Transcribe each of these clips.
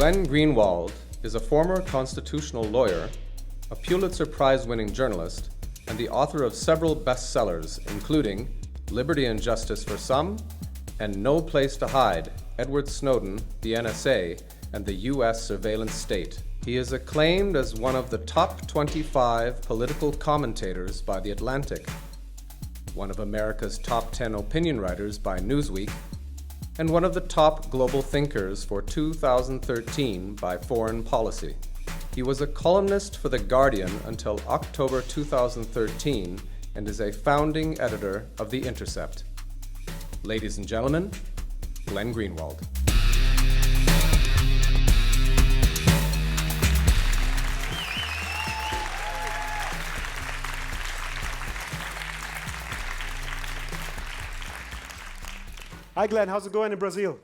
Glenn Greenwald is a former constitutional lawyer, a Pulitzer Prize-winning journalist, and the author of several bestsellers, including Liberty and Justice for Some and No Place to Hide, Edward Snowden, the NSA, and the U.S. Surveillance State. He is acclaimed as one of the top 25 political commentators by The Atlantic, one of America's top 10 opinion writers by Newsweek, and one of the top global thinkers for 2013 by Foreign Policy. He was a columnist for The Guardian until October 2013 and is a founding editor of The Intercept. Ladies and gentlemen, Glenn Greenwald. Hi, Glenn. How's it going in Brazil?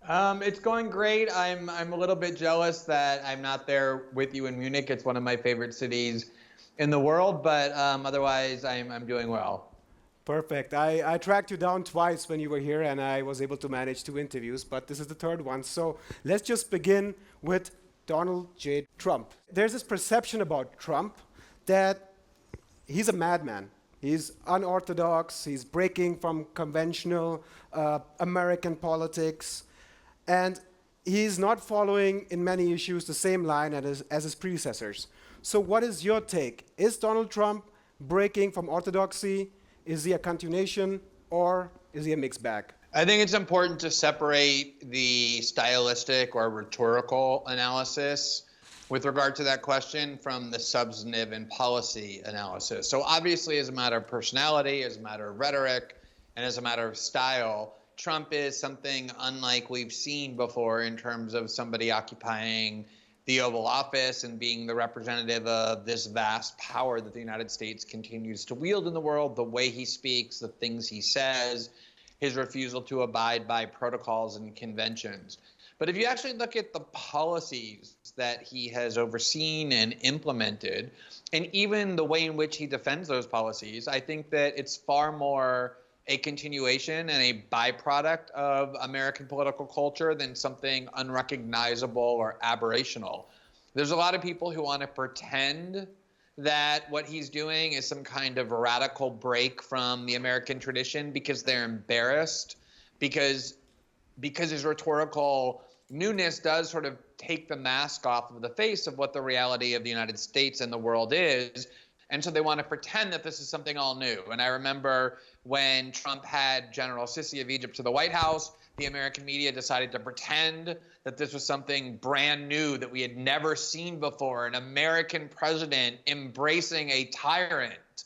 It's going great. I'm a little bit jealous that I'm not there with you in Munich. It's one of my favorite cities in the world, but otherwise I'm doing well. Perfect. I tracked you down twice when you were here, and I was able to manage 2 interviews, but this is the third one. So let's just begin with Donald J. Trump. There's this perception about Trump that he's a madman. He's unorthodox, he's breaking from conventional American politics, and he's not following, in many issues, the same line as his predecessors. So what is your take? Is Donald Trump breaking from orthodoxy? Is he a continuation, or is he a mixed bag? I think it's important to separate the stylistic or rhetorical analysis with regard to that question from the substantive and policy analysis. So obviously, as a matter of personality, as a matter of rhetoric, and as a matter of style, Trump is something unlike we've seen before in terms of somebody occupying the Oval Office and being the representative of this vast power that the United States continues to wield in the world, the way he speaks, the things he says, his refusal to abide by protocols and conventions. But if you actually look at the policies that he has overseen and implemented, and even the way in which he defends those policies, I think that it's far more a continuation and a byproduct of American political culture than something unrecognizable or aberrational. There's a lot of people who want to pretend that what he's doing is some kind of radical break from the American tradition because they're embarrassed, because his rhetorical newness does sort of take the mask off of the face of what the reality of the United States and the world is. And so they want to pretend that this is something all new. And I remember when Trump had General Sisi of Egypt to the White House, the American media decided to pretend that this was something brand new that we had never seen before, an American president embracing a tyrant.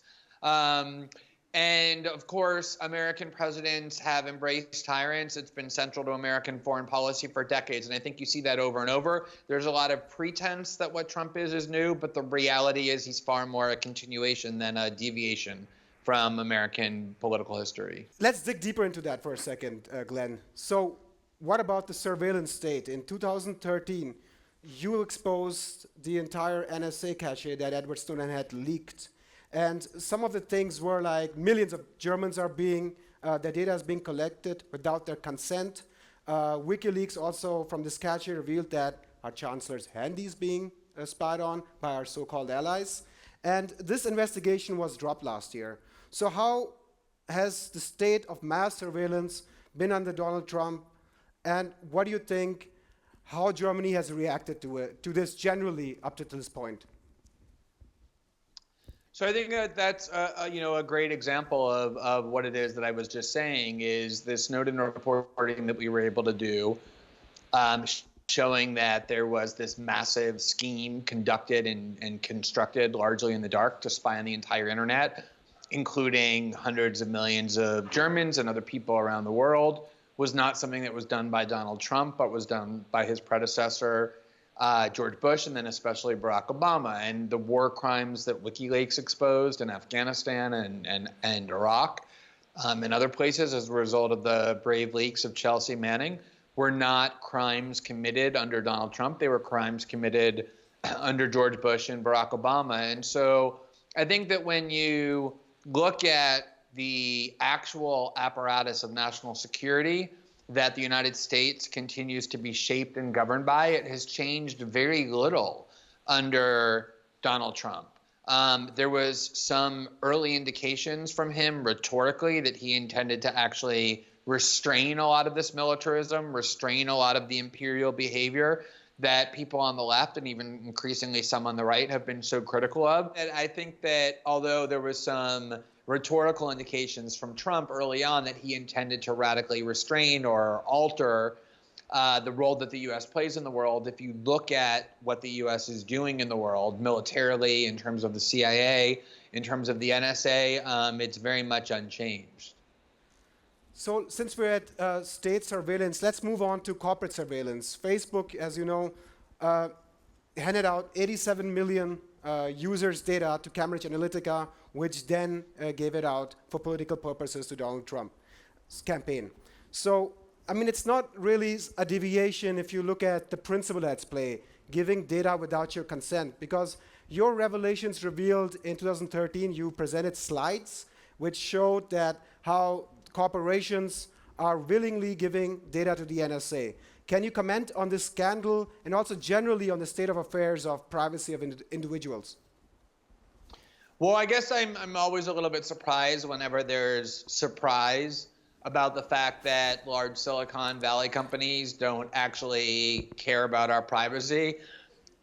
And of course, American presidents have embraced tyrants. It's been central to American foreign policy for decades. And I think you see that over and over. There's a lot of pretense that what Trump is new, but the reality is he's far more a continuation than a deviation from American political history. Let's dig deeper into that for a second, Glenn. So what about the surveillance state? In 2013, you exposed the entire NSA cache that Edward Snowden had leaked. And some of the things were like millions of Germans are being, their data is being collected without their consent. WikiLeaks also from this cache revealed that our chancellor's handy is being spied on by our so-called allies. And this investigation was dropped last year. So how has the state of mass surveillance been under Donald Trump? And what do you think, how Germany has reacted to this generally up to this point? So I think that's a great example of what it is that I was just saying is the Snowden reporting that we were able to do, showing that there was this massive scheme conducted and constructed largely in the dark to spy on the entire internet, including hundreds of millions of Germans and other people around the world, was not something that was done by Donald Trump, but was done by his predecessor, George Bush, and then especially Barack Obama, and the war crimes that WikiLeaks exposed in Afghanistan and Iraq and other places as a result of the brave leaks of Chelsea Manning were not crimes committed under Donald Trump. They were crimes committed under George Bush and Barack Obama. And so I think that when you look at the actual apparatus of national security, that the United States continues to be shaped and governed by. It has changed very little under Donald Trump. There was some early indications from him rhetorically that he intended to actually restrain a lot of this militarism, restrain a lot of the imperial behavior that people on the left and even increasingly some on the right have been so critical of. And I think that although there was some rhetorical indications from Trump early on that he intended to radically restrain or alter the role that the U.S. plays in the world, if you look at what the U.S. is doing in the world militarily, in terms of the CIA, in terms of the NSA, it's very much unchanged. So since we're at state surveillance, let's move on to corporate surveillance. Facebook, as you know, handed out 87 million users' data to Cambridge Analytica, which then gave it out for political purposes to Donald Trump's campaign. So, I mean, it's not really a deviation if you look at the principle at play, giving data without your consent, because your revelations revealed in 2013, you presented slides which showed that how corporations are willingly giving data to the NSA. Can you comment on this scandal and also generally on the state of affairs of privacy of individuals? Well, I guess I'm always a little bit surprised whenever there's surprise about the fact that large Silicon Valley companies don't actually care about our privacy.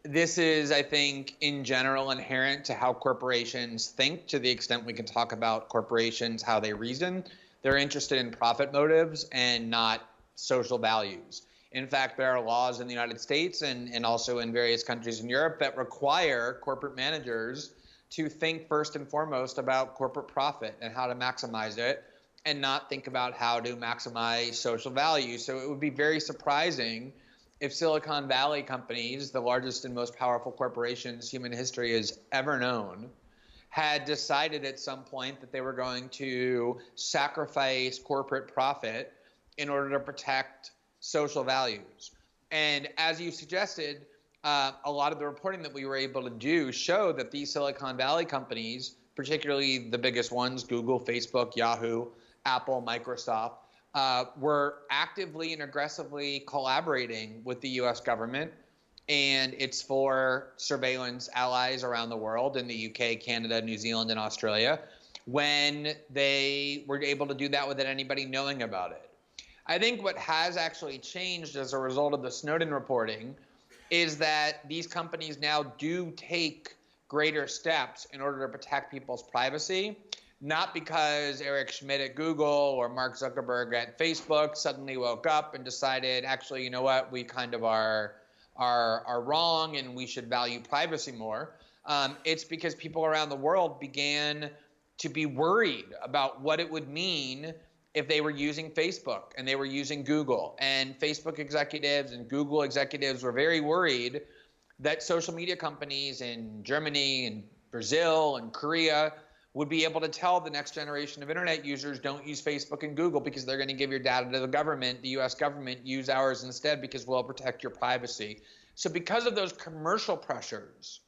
This is, I think, in general inherent to how corporations think, to the extent we can talk about corporations, how they reason. They're interested in profit motives and not social values. In fact, there are laws in the United States and also in various countries in Europe that require corporate managers to think first and foremost about corporate profit and how to maximize it, and not think about how to maximize social value. So it would be very surprising if Silicon Valley companies, the largest and most powerful corporations human history has ever known, had decided at some point that they were going to sacrifice corporate profit in order to protect social values. And as you suggested, a lot of the reporting that we were able to do showed that these Silicon Valley companies, particularly the biggest ones, Google, Facebook, Yahoo, Apple, Microsoft, were actively and aggressively collaborating with the U.S. government and its four surveillance allies around the world in the UK, Canada, New Zealand, and Australia, when they were able to do that without anybody knowing about it. I think what has actually changed as a result of the Snowden reporting is that these companies now do take greater steps in order to protect people's privacy, not because Eric Schmidt at Google or Mark Zuckerberg at Facebook suddenly woke up and decided, actually, you know what, we kind of are wrong and we should value privacy more. It's because people around the world began to be worried about what it would mean if they were using Facebook and they were using Google. And Facebook executives and Google executives were very worried that social media companies in Germany and Brazil and Korea would be able to tell the next generation of internet users, don't use Facebook and Google because they're going to give your data to the government, the US government, use ours instead because we'll protect your privacy. So because of those commercial pressures,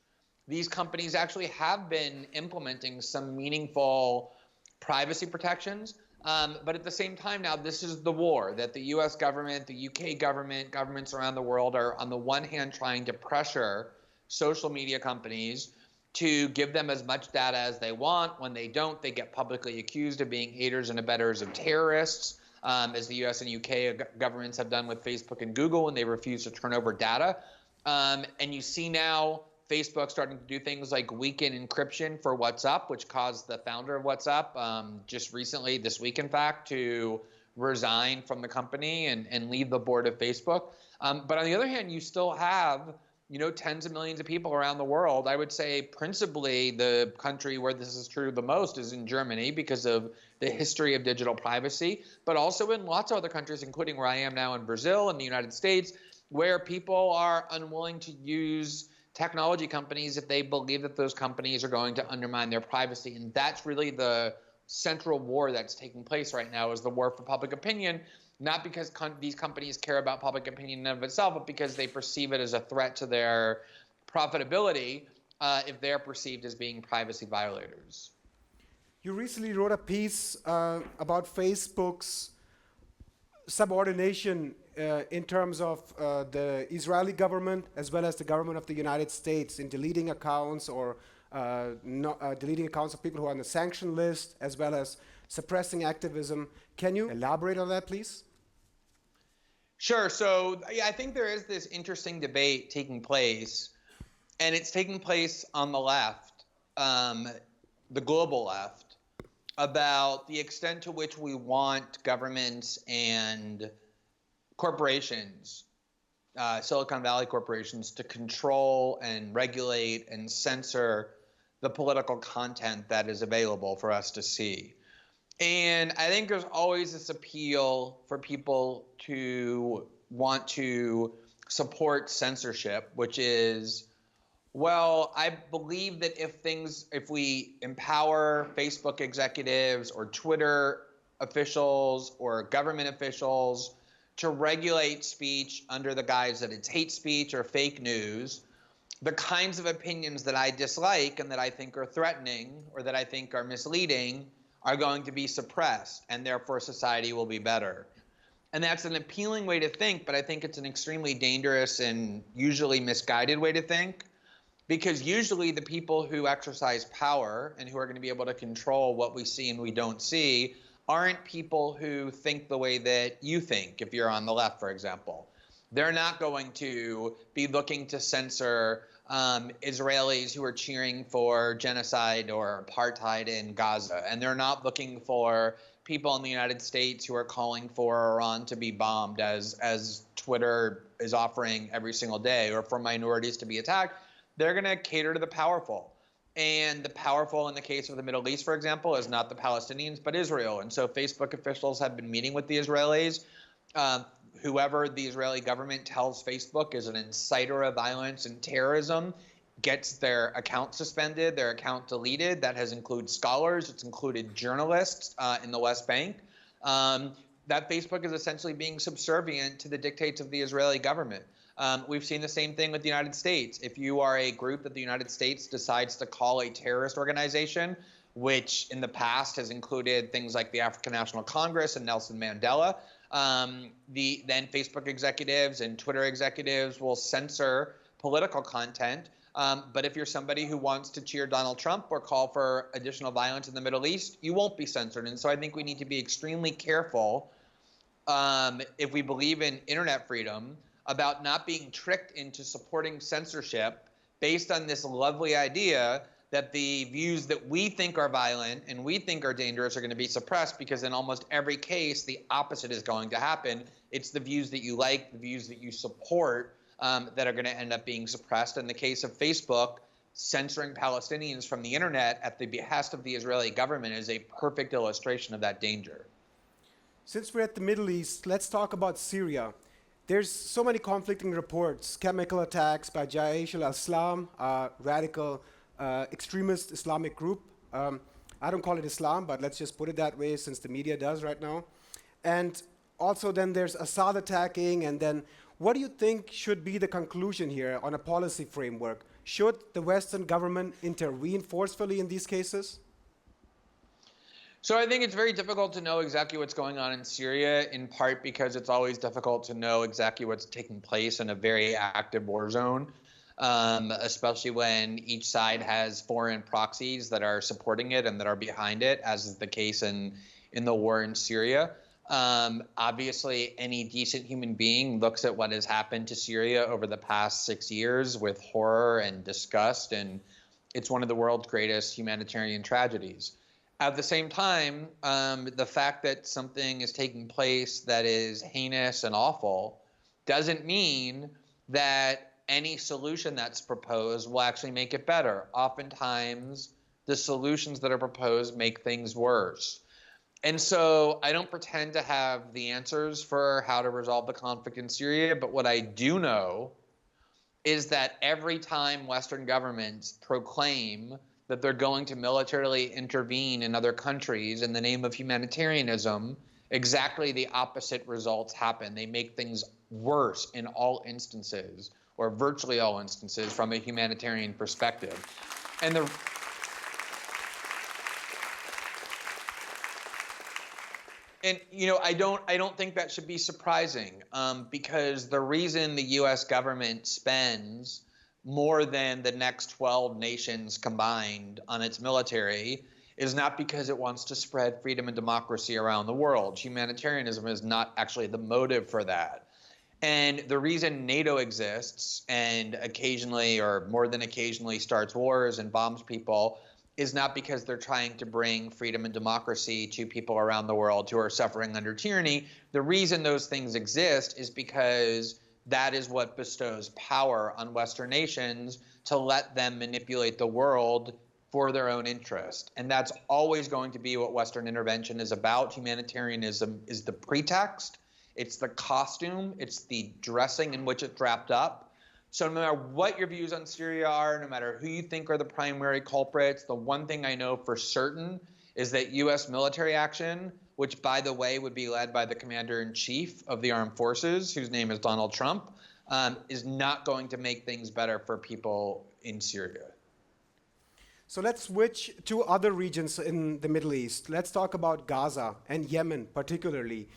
these companies actually have been implementing some meaningful privacy protections. But at the same time now, this is the war that the US government, the UK government, governments around the world are on the one hand trying to pressure social media companies to give them as much data as they want. When they don't, they get publicly accused of being aiders and abettors of terrorists, as the US and UK governments have done with Facebook and Google when they refuse to turn over data. And you see now Facebook starting to do things like weaken encryption for WhatsApp, which caused the founder of WhatsApp just recently, this week in fact, to resign from the company and leave the board of Facebook. But on the other hand, you still have tens of millions of people around the world. I would say principally the country where this is true the most is in Germany because of the history of digital privacy, but also in lots of other countries, including where I am now in Brazil and the United States, where people are unwilling to use technology companies if they believe that those companies are going to undermine their privacy. And that's really the central war that's taking place right now, is the war for public opinion, not because these companies care about public opinion in and of itself, but because they perceive it as a threat to their profitability if they're perceived as being privacy violators. You recently wrote a piece about Facebook's subordination in terms of the Israeli government as well as the government of the United States in deleting accounts or deleting accounts of people who are on the sanction list, as well as suppressing activism. Can you elaborate on that, please? Sure. So yeah, I think there is this interesting debate taking place, and it's taking place on the left, the global left, about the extent to which we want governments and corporations, Silicon Valley corporations, to control and regulate and censor the political content that is available for us to see. And I think there's always this appeal for people to want to support censorship, which is, well, I believe that if we empower Facebook executives or Twitter officials or government officials to regulate speech under the guise that it's hate speech or fake news, the kinds of opinions that I dislike and that I think are threatening or that I think are misleading are going to be suppressed, and therefore society will be better. And that's an appealing way to think, but I think it's an extremely dangerous and usually misguided way to think, because usually the people who exercise power and who are going to be able to control what we see and we don't see aren't people who think the way that you think, if you're on the left, for example. They're not going to be looking to censor Israelis who are cheering for genocide or apartheid in Gaza. And they're not looking for people in the United States who are calling for Iran to be bombed, as Twitter is offering every single day, or for minorities to be attacked. They're going to cater to the powerful. And the powerful in the case of the Middle East, for example, is not the Palestinians, but Israel. And so Facebook officials have been meeting with the Israelis. Whoever the Israeli government tells Facebook is an inciter of violence and terrorism gets their account suspended, their account deleted. That has included scholars. It's included journalists in the West Bank. That Facebook is essentially being subservient to the dictates of the Israeli government. We've seen the same thing with the United States. If you are a group that the United States decides to call a terrorist organization, which in the past has included things like the African National Congress and Nelson Mandela, then Facebook executives and Twitter executives will censor political content. But if you're somebody who wants to cheer Donald Trump or call for additional violence in the Middle East, you won't be censored. And so I think we need to be extremely careful, if we believe in internet freedom, about not being tricked into supporting censorship based on this lovely idea that the views that we think are violent and we think are dangerous are going to be suppressed, because in almost every case, the opposite is going to happen. It's the views that you like, the views that you support, that are going to end up being suppressed. In the case of Facebook, censoring Palestinians from the internet at the behest of the Israeli government is a perfect illustration of that danger. Since we're at the Middle East, let's talk about Syria. There's so many conflicting reports, chemical attacks by Jaish al-Islam, radical extremist Islamic group. I don't call it Islam, but let's just put it that way since the media does right now. And also then there's Assad attacking, and then what do you think should be the conclusion here on a policy framework? Should the Western government intervene forcefully in these cases? So I think it's very difficult to know exactly what's going on in Syria, in part because it's always difficult to know exactly what's taking place in a very active war zone, especially when each side has foreign proxies that are supporting it and that are behind it, as is the case in the war in Syria. Obviously, any decent human being looks at what has happened to Syria over the past 6 years with horror and disgust, and it's one of the world's greatest humanitarian tragedies. At the same time, the fact that something is taking place that is heinous and awful doesn't mean that any solution that's proposed will actually make it better. Oftentimes, the solutions that are proposed make things worse. And so I don't pretend to have the answers for how to resolve the conflict in Syria, but what I do know is that every time Western governments proclaim that they're going to militarily intervene in other countries in the name of humanitarianism, exactly the opposite results happen. They make things worse in all instances, or virtually all instances, from a humanitarian perspective. And And I don't think that should be surprising, because the reason the U.S. government spends more than the next 12 nations combined on its military is not because it wants to spread freedom and democracy around the world. Humanitarianism is not actually the motive for that. And the reason NATO exists and occasionally, or more than occasionally, starts wars and bombs people is not because they're trying to bring freedom and democracy to people around the world who are suffering under tyranny. The reason those things exist is because that is what bestows power on Western nations to let them manipulate the world for their own interest. And that's always going to be what Western intervention is about. Humanitarianism is the pretext. It's the costume. It's the dressing in which it's wrapped up. So no matter what your views on Syria are, no matter who you think are the primary culprits, the one thing I know for certain is that U.S. military action, which, by the way, would be led by the commander-in-chief of the armed forces, whose name is Donald Trump, is not going to make things better for people in Syria. So let's switch to other regions in the Middle East. Let's talk about Gaza and Yemen particularly.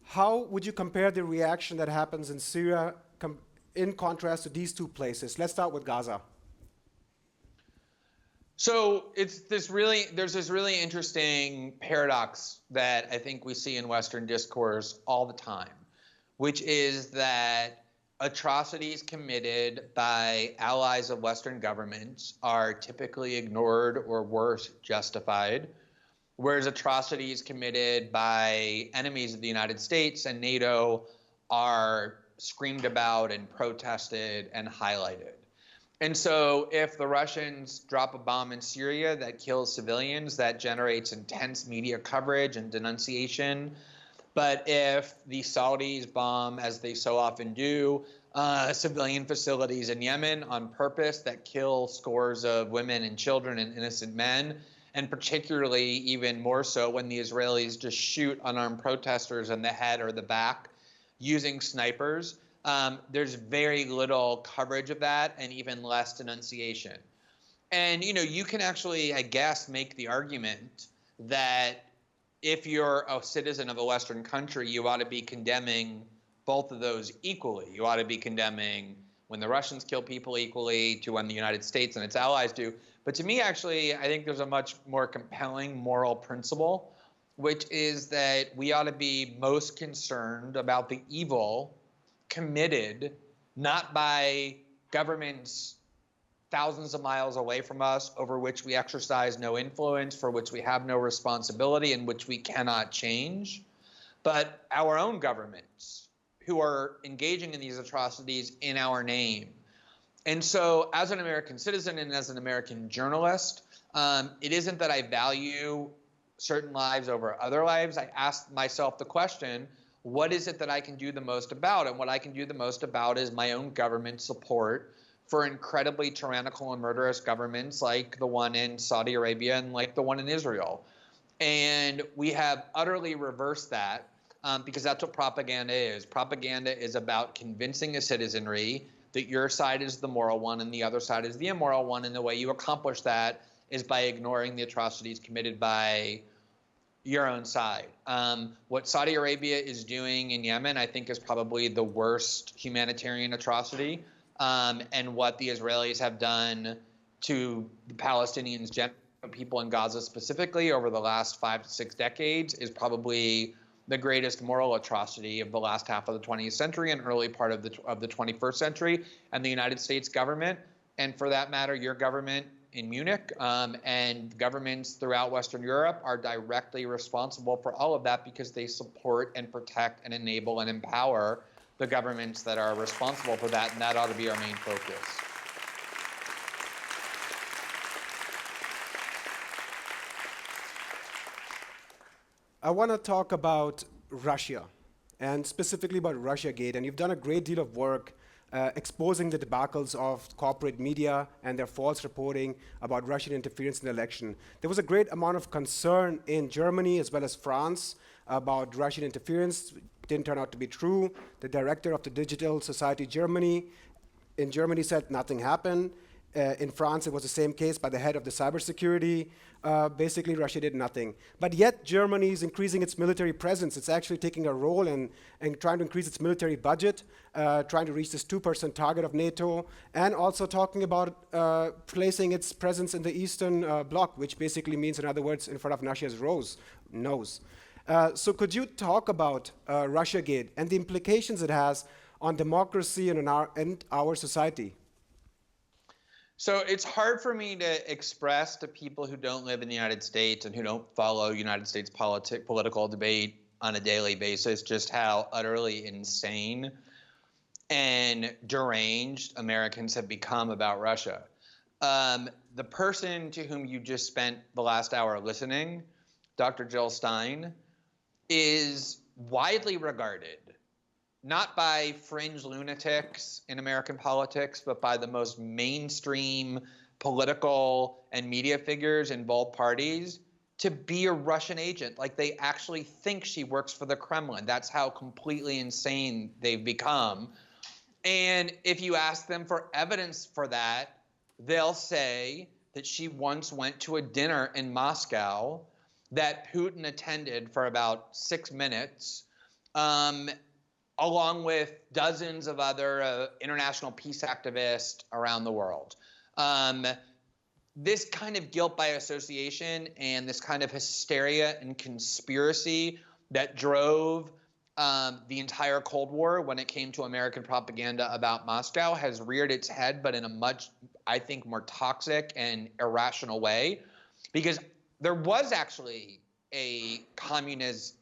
How would you compare the reaction that happens in Syria in contrast to these two places? Let's start with Gaza. So there's this really interesting paradox that I think we see in Western discourse all the time, which is that atrocities committed by allies of Western governments are typically ignored or worse, justified, whereas atrocities committed by enemies of the United States and NATO are screamed about and protested and highlighted. And so if the Russians drop a bomb in Syria that kills civilians, that generates intense media coverage and denunciation. But if the Saudis bomb, as they so often do, civilian facilities in Yemen on purpose that kill scores of women and children and innocent men, and particularly even more so when the Israelis just shoot unarmed protesters in the head or the back using snipers, there's very little coverage of that and even less denunciation. And, you can actually, I guess, make the argument that if you're a citizen of a Western country, you ought to be condemning both of those equally. You ought to be condemning when the Russians kill people equally to when the United States and its allies do. But to me, actually, I think there's a much more compelling moral principle, which is that we ought to be most concerned about the evil committed not by governments thousands of miles away from us, over which we exercise no influence, for which we have no responsibility, and which we cannot change, but our own governments who are engaging in these atrocities in our name. And so as an American citizen and as an American journalist, it isn't that I value certain lives over other lives. I ask myself the question, what is it that I can do the most about? And what I can do the most about is my own government support for incredibly tyrannical and murderous governments like the one in Saudi Arabia and like the one in Israel. And we have utterly reversed that because that's what propaganda is. Propaganda is about convincing a citizenry that your side is the moral one and the other side is the immoral one. And the way you accomplish that is by ignoring the atrocities committed by your own side. What Saudi Arabia is doing in Yemen, I think, is probably the worst humanitarian atrocity. And what the Israelis have done to the Palestinians, people in Gaza specifically, over the last 5 to 6 decades is probably the greatest moral atrocity of the last half of the 20th century and early part of the 21st century. And the United States government, and for that matter, your government in Munich and governments throughout Western Europe are directly responsible for all of that because they support and protect and enable and empower the governments that are responsible for that, and that ought to be our main focus. I want to talk about Russia, and specifically about Russiagate, and you've done a great deal of work exposing the debacles of corporate media and their false reporting about Russian interference in the election. There was a great amount of concern in Germany as well as France about Russian interference. Didn't turn out to be true. The director of the Digital Society in Germany said nothing happened. In France, it was the same case by the head of the cybersecurity. Basically, Russia did nothing. But yet, Germany is increasing its military presence. It's actually taking a role in trying to increase its military budget, trying to reach this 2% target of NATO, and also talking about placing its presence in the Eastern Bloc, which basically means, in other words, in front of Russia's nose. So could you talk about Russiagate and the implications it has on democracy and our society? So it's hard for me to express to people who don't live in the United States and who don't follow United States political debate on a daily basis just how utterly insane and deranged Americans have become about Russia. The person to whom you just spent the last hour listening, Dr. Jill Stein, is widely regarded not by fringe lunatics in American politics, but by the most mainstream political and media figures in both parties to be a Russian agent. Like, they actually think she works for the Kremlin. That's how completely insane they've become. And if you ask them for evidence for that, they'll say that she once went to a dinner in Moscow that Putin attended for about 6 minutes, along with dozens of other international peace activists around the world. This kind of guilt by association and this kind of hysteria and conspiracy that drove the entire Cold War when it came to American propaganda about Moscow has reared its head, but in a much, I think, more toxic and irrational way, because there was actually a communist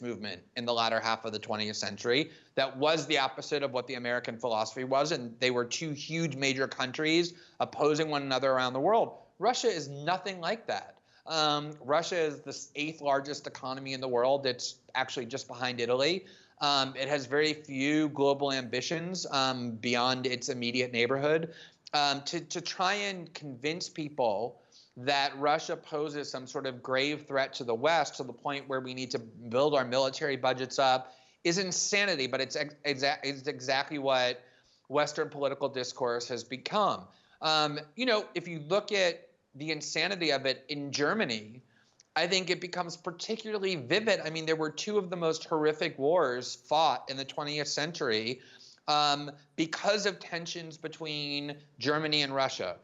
movement in the latter half of the 20th century that was the opposite of what the American philosophy was, and they were two huge major countries opposing one another around the world. Russia is nothing like that. Russia is the 8th largest economy in the world. It's actually just behind Italy. It has very few global ambitions beyond its immediate neighborhood. To try and convince people that Russia poses some sort of grave threat to the West to the point where we need to build our military budgets up is insanity, but it's exactly what Western political discourse has become. If you look at the insanity of it in Germany, I think it becomes particularly vivid. I mean, there were two of the most horrific wars fought in the 20th century because of tensions between Germany and Russia.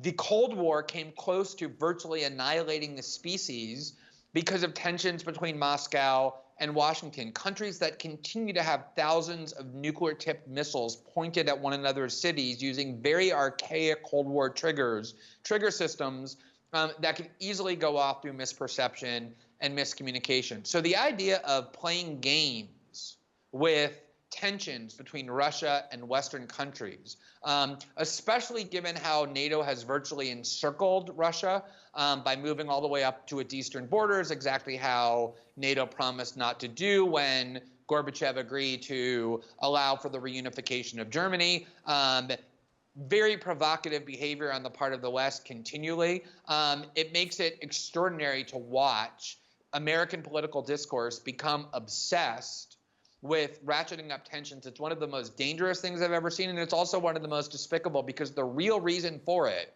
The Cold War came close to virtually annihilating the species because of tensions between Moscow and Washington, countries that continue to have thousands of nuclear-tipped missiles pointed at one another's cities using very archaic Cold War trigger systems that can easily go off through misperception and miscommunication. So the idea of playing games with tensions between Russia and Western countries, especially given how NATO has virtually encircled Russia by moving all the way up to its eastern borders, exactly how NATO promised not to do when Gorbachev agreed to allow for the reunification of Germany. Very provocative behavior on the part of the West continually. It makes it extraordinary to watch American political discourse become obsessed with ratcheting up tensions. It's one of the most dangerous things I've ever seen, and it's also one of the most despicable, because the real reason for it,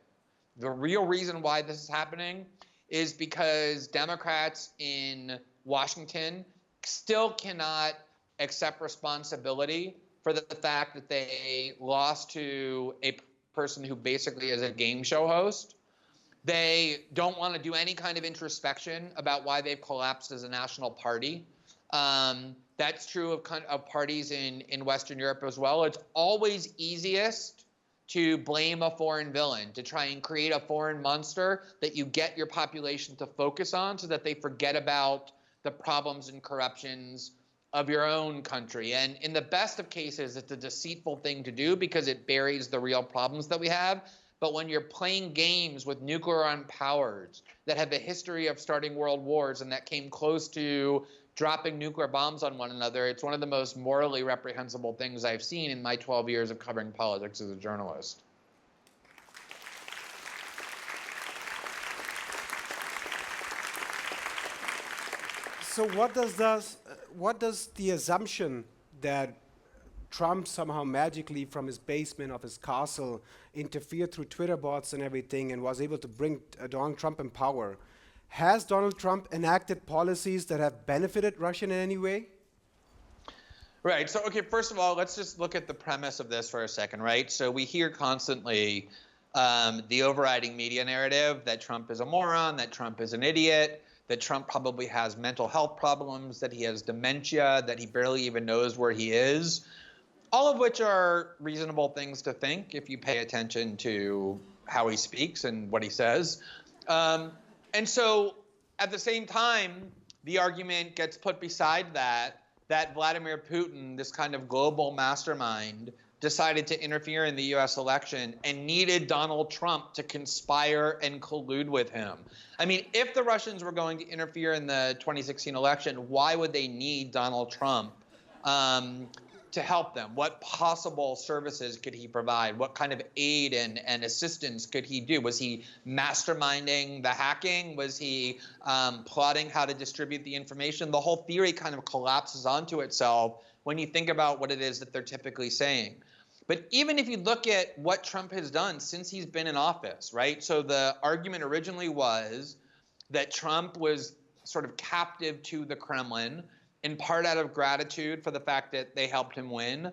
the real reason why this is happening, is because Democrats in Washington still cannot accept responsibility for the fact that they lost to a person who basically is a game show host. They don't want to do any kind of introspection about why they've collapsed as a national party. That's true of parties in Western Europe as well. It's always easiest to blame a foreign villain, to try and create a foreign monster that you get your population to focus on so that they forget about the problems and corruptions of your own country. And in the best of cases, it's a deceitful thing to do because it buries the real problems that we have. But when you're playing games with nuclear-armed powers that have a history of starting world wars and that came close to dropping nuclear bombs on one another, it's one of the most morally reprehensible things I've seen in my 12 years of covering politics as a journalist. So what does the assumption that Trump somehow magically from his basement of his castle interfered through Twitter bots and everything and was able to bring Donald Trump in power. Has Donald Trump enacted policies that have benefited Russia in any way? Right. So, okay, first of all, let's just look at the premise of this for a second, right? So we hear constantly the overriding media narrative that Trump is a moron, that Trump is an idiot, that Trump probably has mental health problems, that he has dementia, that he barely even knows where he is, all of which are reasonable things to think if you pay attention to how he speaks and what he says. And so at the same time, the argument gets put beside that Vladimir Putin, this kind of global mastermind, decided to interfere in the U.S. election and needed Donald Trump to conspire and collude with him. I mean, if the Russians were going to interfere in the 2016 election, why would they need Donald Trump to help them? What possible services could he provide? What kind of aid and assistance could he do? Was he masterminding the hacking? Was he plotting how to distribute the information? The whole theory kind of collapses onto itself when you think about what it is that they're typically saying. But even if you look at what Trump has done since he's been in office, right? So the argument originally was that Trump was sort of captive to the Kremlin, in part out of gratitude for the fact that they helped him win,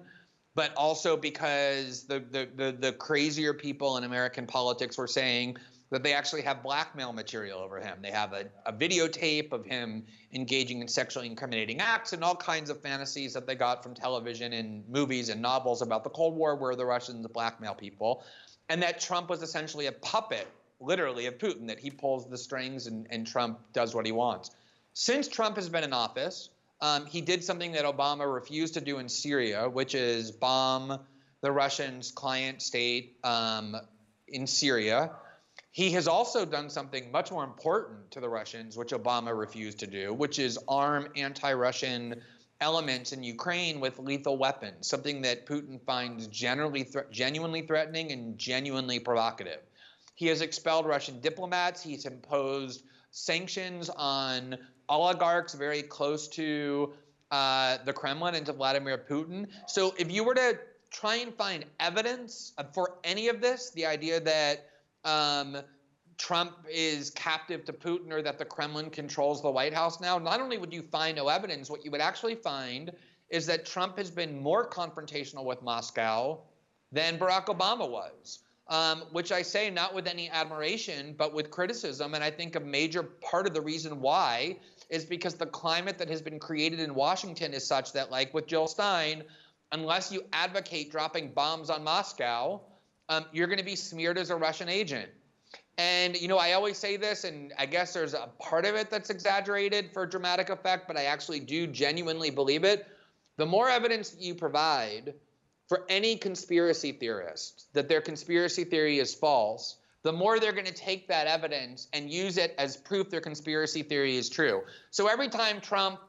but also because the crazier people in American politics were saying that they actually have blackmail material over him. They have a videotape of him engaging in sexually incriminating acts and all kinds of fantasies that they got from television and movies and novels about the Cold War where the Russians blackmail people, and that Trump was essentially a puppet, literally, of Putin, that he pulls the strings and Trump does what he wants. Since Trump has been in office, he did something that Obama refused to do in Syria, which is bomb the Russians' client state in Syria. He has also done something much more important to the Russians, which Obama refused to do, which is arm anti-Russian elements in Ukraine with lethal weapons, something that Putin finds genuinely threatening and genuinely provocative. He has expelled Russian diplomats. He's imposed sanctions on oligarchs very close to the Kremlin and to Vladimir Putin. So if you were to try and find evidence for any of this, the idea that Trump is captive to Putin or that the Kremlin controls the White House now, not only would you find no evidence, what you would actually find is that Trump has been more confrontational with Moscow than Barack Obama was, which I say not with any admiration, but with criticism. And I think a major part of the reason why is because the climate that has been created in Washington is such that, like with Jill Stein, unless you advocate dropping bombs on Moscow, you're going to be smeared as a Russian agent. And, you know, I always say this, and I guess there's a part of it that's exaggerated for dramatic effect, but I actually do genuinely believe it. The more evidence that you provide for any conspiracy theorist that their conspiracy theory is false, the more they're going to take that evidence and use it as proof their conspiracy theory is true. So every time Trump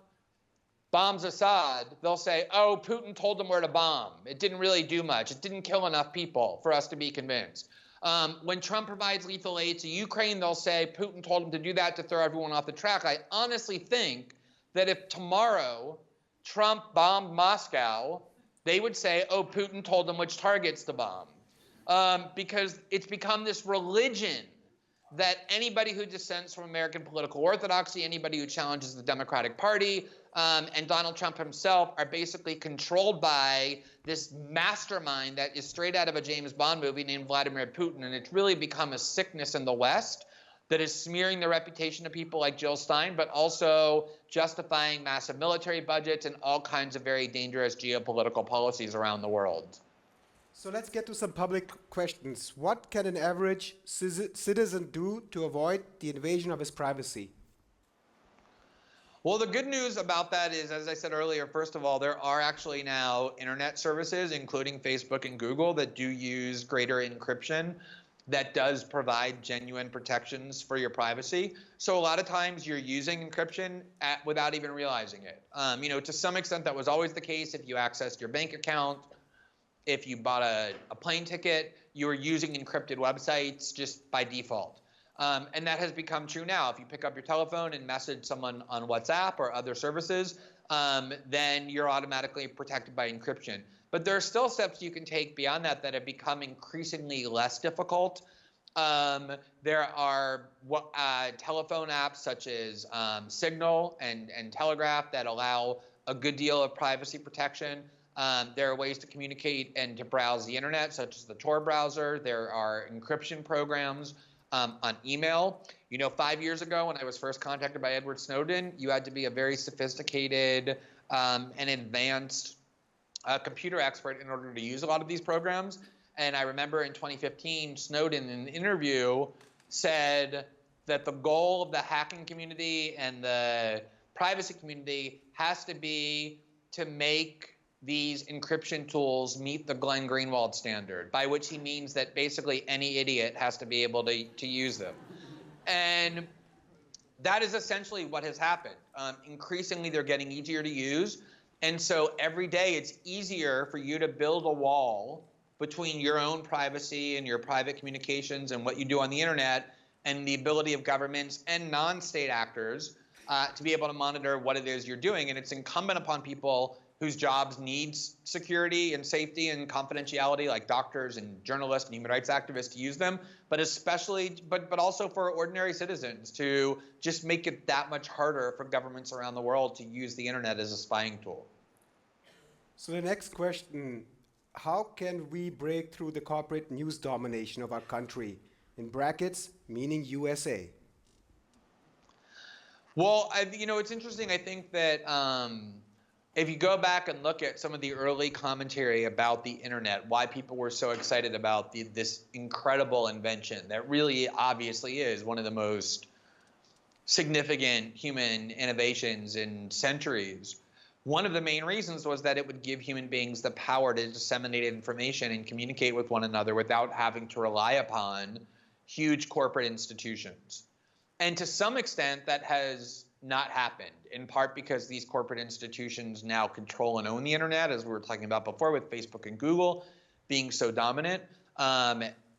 bombs Assad, they'll say, oh, Putin told them where to bomb. It didn't really do much. It didn't kill enough people for us to be convinced. When Trump provides lethal aid to Ukraine, they'll say Putin told him to do that to throw everyone off the track. I honestly think that if tomorrow Trump bombed Moscow, they would say, oh, Putin told them which targets to bomb. Because it's become this religion that anybody who dissents from American political orthodoxy, anybody who challenges the Democratic Party, and Donald Trump himself are basically controlled by this mastermind that is straight out of a James Bond movie named Vladimir Putin. And it's really become a sickness in the West that is smearing the reputation of people like Jill Stein, but also justifying massive military budgets and all kinds of very dangerous geopolitical policies around the world. So let's get to some public questions. What can an average citizen do to avoid the invasion of his privacy? Well, the good news about that is, as I said earlier, first of all, there are actually now internet services, including Facebook and Google, that do use greater encryption that does provide genuine protections for your privacy. So a lot of times you're using encryption without even realizing it. You know, to some extent, that was always the case if you accessed your bank account. If you bought a plane ticket, you were using encrypted websites just by default. And that has become true now. If you pick up your telephone and message someone on WhatsApp or other services, then you're automatically protected by encryption. But there are still steps you can take beyond that that have become increasingly less difficult. There are telephone apps such as Signal and Telegraph that allow a good deal of privacy protection. There are ways to communicate and to browse the internet, such as the Tor browser. There are encryption programs on email. 5 years ago when I was first contacted by Edward Snowden, you had to be a very sophisticated and advanced computer expert in order to use a lot of these programs. And I remember in 2015, Snowden in an interview said that the goal of the hacking community and the privacy community has to be to make these encryption tools meet the Glenn Greenwald standard, by which he means that basically any idiot has to be able to use them. And that is essentially what has happened. Increasingly, they're getting easier to use. And so every day it's easier for you to build a wall between your own privacy and your private communications and what you do on the internet and the ability of governments and non-state actors to be able to monitor what it is you're doing. And it's incumbent upon people whose jobs need security and safety and confidentiality, like doctors and journalists and human rights activists, to use them, but also for ordinary citizens to just make it that much harder for governments around the world to use the internet as a spying tool. So the next question, how can we break through the corporate news domination of our country? In brackets, meaning USA. Well, it's interesting. I think that if you go back and look at some of the early commentary about the internet, why people were so excited about this incredible invention that really obviously is one of the most significant human innovations in centuries, one of the main reasons was that it would give human beings the power to disseminate information and communicate with one another without having to rely upon huge corporate institutions. And to some extent, that has not happened, in part because these corporate institutions now control and own the internet, as we were talking about before with Facebook and Google being so dominant,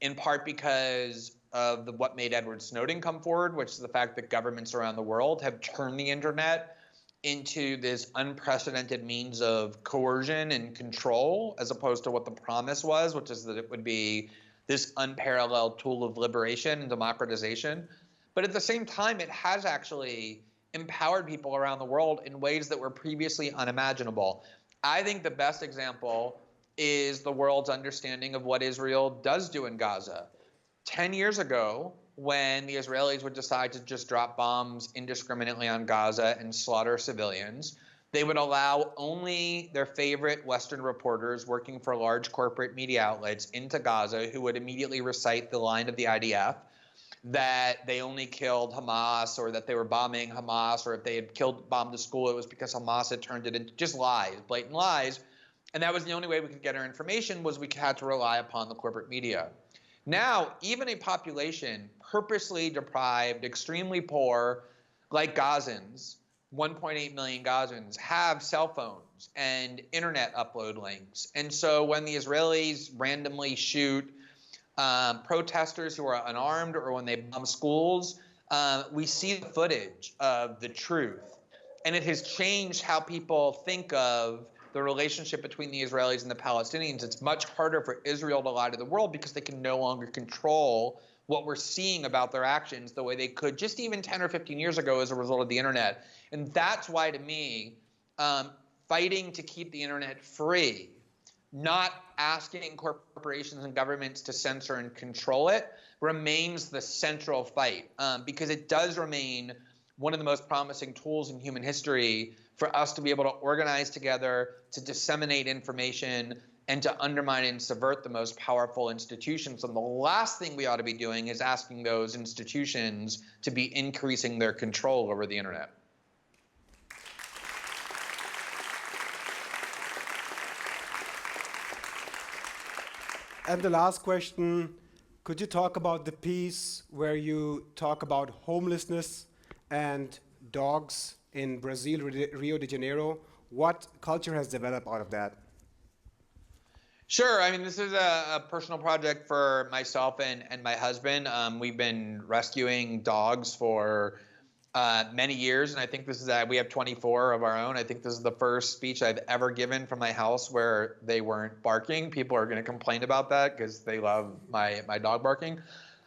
in part because of what made Edward Snowden come forward, which is the fact that governments around the world have turned the internet into this unprecedented means of coercion and control, as opposed to what the promise was, which is that it would be this unparalleled tool of liberation and democratization. But at the same time, it has actually empowered people around the world in ways that were previously unimaginable. I think the best example is the world's understanding of what Israel does do in Gaza. 10 years ago, when the Israelis would decide to just drop bombs indiscriminately on Gaza and slaughter civilians, they would allow only their favorite Western reporters working for large corporate media outlets into Gaza, who would immediately recite the line of the IDF that they only killed Hamas, or that they were bombing Hamas, or if they had bombed a school, it was because Hamas had turned it into just lies, blatant lies. And that was the only way we could get our information, was we had to rely upon the corporate media. Now, even a population purposely deprived, extremely poor, like Gazans, 1.8 million Gazans, have cell phones and internet upload links. And so when the Israelis randomly shoot protesters who are unarmed, or when they bomb schools, we see the footage of the truth. And it has changed how people think of the relationship between the Israelis and the Palestinians. It's much harder for Israel to lie to the world because they can no longer control what we're seeing about their actions the way they could just even 10 or 15 years ago as a result of the internet. And that's why, to me, fighting to keep the internet free, not asking corporations and governments to censor and control it, remains the central fight, because it does remain one of the most promising tools in human history for us to be able to organize together, to disseminate information, and to undermine and subvert the most powerful institutions. And the last thing we ought to be doing is asking those institutions to be increasing their control over the internet. And the last question, could you talk about the piece where you talk about homelessness and dogs in Brazil, Rio de Janeiro? What culture has developed out of that? Sure. I mean, this is a personal project for myself and my husband. We've been rescuing dogs for many years, and I think this is we have 24 of our own. I think this is the first speech I've ever given from my house where they weren't barking. People are going to complain about that because they love my dog barking.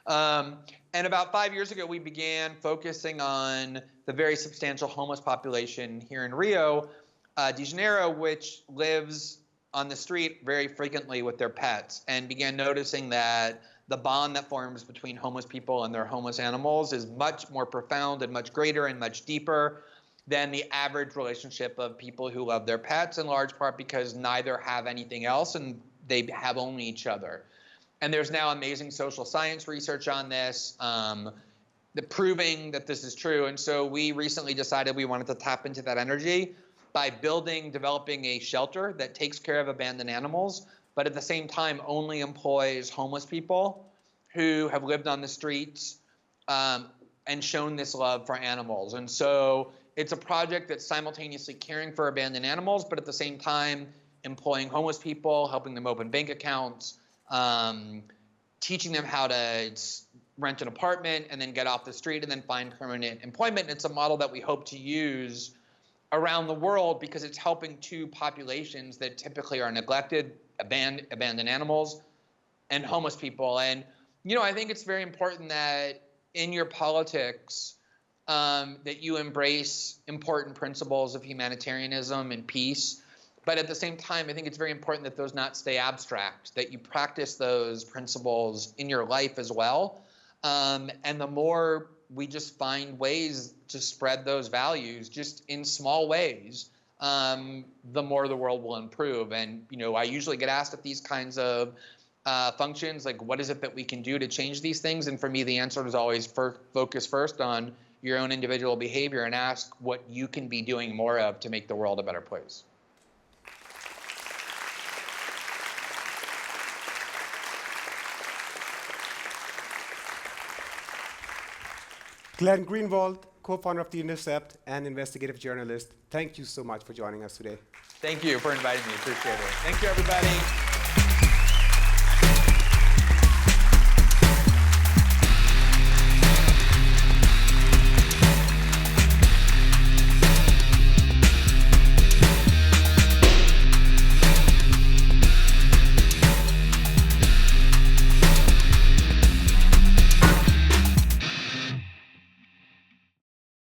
And about 5 years ago, we began focusing on the very substantial homeless population here in Rio de Janeiro, which lives on the street very frequently with their pets, and began noticing that the bond that forms between homeless people and their homeless animals is much more profound and much greater and much deeper than the average relationship of people who love their pets, in large part because neither have anything else and they have only each other. And there's now amazing social science research on this, proving that this is true. And so we recently decided we wanted to tap into that energy by developing a shelter that takes care of abandoned animals, but at the same time only employs homeless people who have lived on the streets and shown this love for animals. And so it's a project that's simultaneously caring for abandoned animals, but at the same time employing homeless people, helping them open bank accounts, teaching them how to rent an apartment and then get off the street and then find permanent employment. And it's a model that we hope to use around the world because it's helping two populations that typically are neglected, abandoned animals and homeless people. And, I think it's very important that in your politics that you embrace important principles of humanitarianism and peace. But at the same time, I think it's very important that those not stay abstract, that you practice those principles in your life as well. And the more we just find ways to spread those values just in small ways, the more the world will improve. And, I usually get asked at these kinds of functions, like, what is it that we can do to change these things? And for me, the answer is always focus first on your own individual behavior and ask what you can be doing more of to make the world a better place. Glenn Greenwald, co-founder of The Intercept and investigative journalist, thank you so much for joining us today. Thank you for inviting me. Appreciate it. Thank you, everybody.